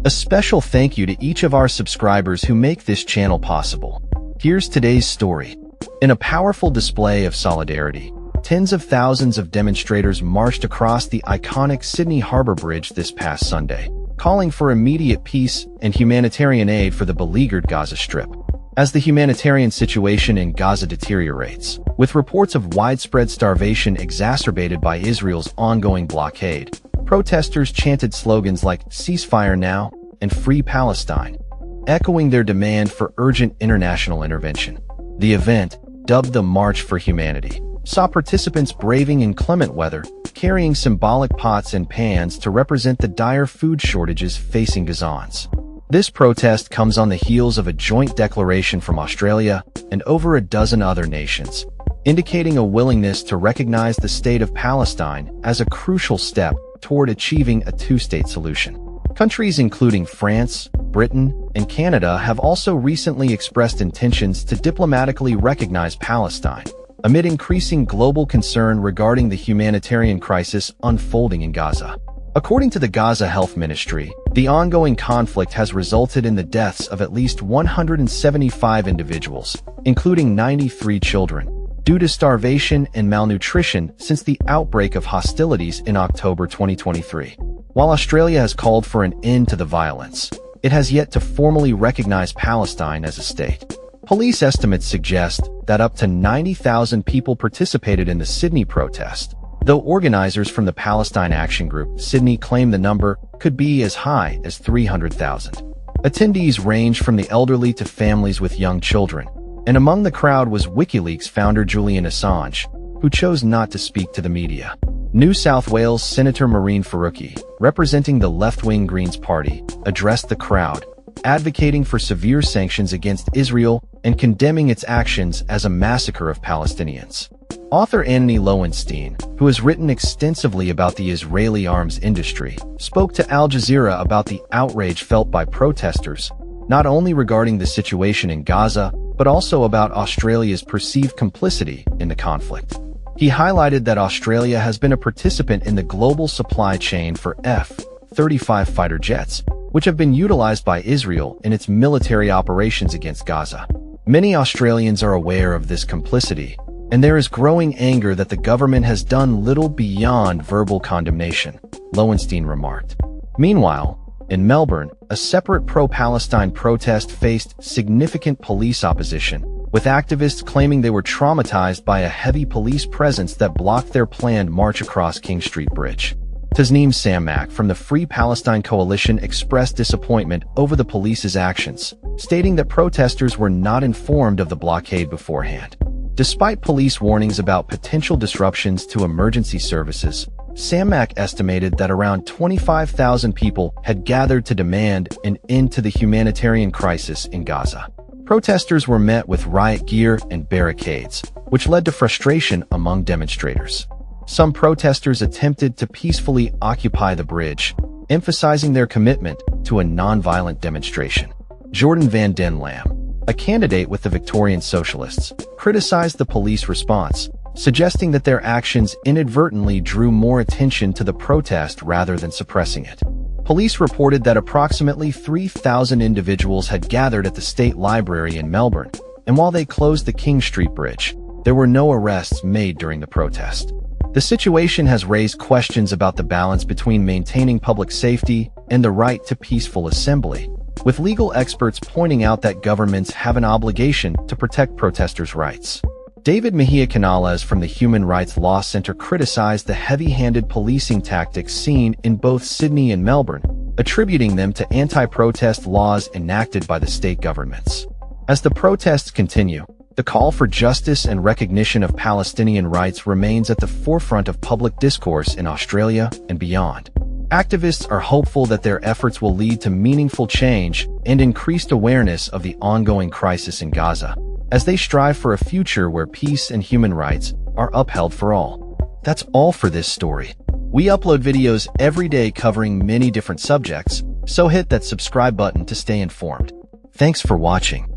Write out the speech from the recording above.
A special thank you to each of our subscribers who make this channel possible. Here's today's story. In a powerful display of solidarity, tens of thousands of demonstrators marched across the iconic Sydney Harbour Bridge this past Sunday, calling for immediate peace and humanitarian aid for the beleaguered Gaza Strip. As the humanitarian situation in Gaza deteriorates, with reports of widespread starvation exacerbated by Israel's ongoing blockade, protesters chanted slogans like "Ceasefire now" and "Free Palestine," echoing their demand for urgent international intervention. The event, dubbed the March for Humanity, saw participants braving inclement weather, carrying symbolic pots and pans to represent the dire food shortages facing Gazans. This protest comes on the heels of a joint declaration from Australia and over a dozen other nations, indicating a willingness to recognize the state of Palestine as a crucial step toward achieving a two-state solution. Countries including France, Britain, and Canada have also recently expressed intentions to diplomatically recognize Palestine, amid increasing global concern regarding the humanitarian crisis unfolding in Gaza. According to the Gaza Health Ministry, the ongoing conflict has resulted in the deaths of at least 175 individuals, including 93 children, due to starvation and malnutrition since the outbreak of hostilities in October 2023. While Australia has called for an end to the violence, it has yet to formally recognize Palestine as a state. Police estimates suggest that up to 90,000 people participated in the Sydney protest, though organizers from the Palestine Action Group Sydney claim the number could be as high as 300,000. Attendees range from the elderly to families with young children, and among the crowd was WikiLeaks founder Julian Assange, who chose not to speak to the media. New South Wales Senator Mehreen Faruqi, representing the left-wing Greens Party, addressed the crowd, advocating for severe sanctions against Israel and condemning its actions as a massacre of Palestinians. Author Anthony Lowenstein, who has written extensively about the Israeli arms industry, spoke to Al Jazeera about the outrage felt by protesters, not only regarding the situation in Gaza, but also about Australia's perceived complicity in the conflict. He highlighted that Australia has been a participant in the global supply chain for F-35 fighter jets, which have been utilized by Israel in its military operations against Gaza. Many Australians are aware of this complicity, and there is growing anger that the government has done little beyond verbal condemnation, Lowenstein remarked. Meanwhile, in Melbourne, a separate pro-Palestine protest faced significant police opposition, with activists claiming they were traumatized by a heavy police presence that blocked their planned march across King Street Bridge. Tasneem Sammak from the Free Palestine Coalition expressed disappointment over the police's actions, stating that protesters were not informed of the blockade beforehand. Despite police warnings about potential disruptions to emergency services, Sammak estimated that around 25,000 people had gathered to demand an end to the humanitarian crisis in Gaza. Protesters were met with riot gear and barricades, which led to frustration among demonstrators. Some protesters attempted to peacefully occupy the bridge, emphasizing their commitment to a non-violent demonstration. Jordan van den Lam, a candidate with the Victorian Socialists, criticized the police response, suggesting that their actions inadvertently drew more attention to the protest rather than suppressing it. Police reported that approximately 3,000 individuals had gathered at the State Library in Melbourne, and while they closed the King Street Bridge, there were no arrests made during the protest. The situation has raised questions about the balance between maintaining public safety and the right to peaceful assembly, with legal experts pointing out that governments have an obligation to protect protesters' rights. David Mejia Canales from the Human Rights Law Center criticized the heavy-handed policing tactics seen in both Sydney and Melbourne, attributing them to anti-protest laws enacted by the state governments. As the protests continue, the call for justice and recognition of Palestinian rights remains at the forefront of public discourse in Australia and beyond. Activists are hopeful that their efforts will lead to meaningful change and increased awareness of the ongoing crisis in Gaza, as they strive for a future where peace and human rights are upheld for all. That's all for this story. We upload videos every day covering many different subjects, so hit that subscribe button to stay informed. Thanks for watching.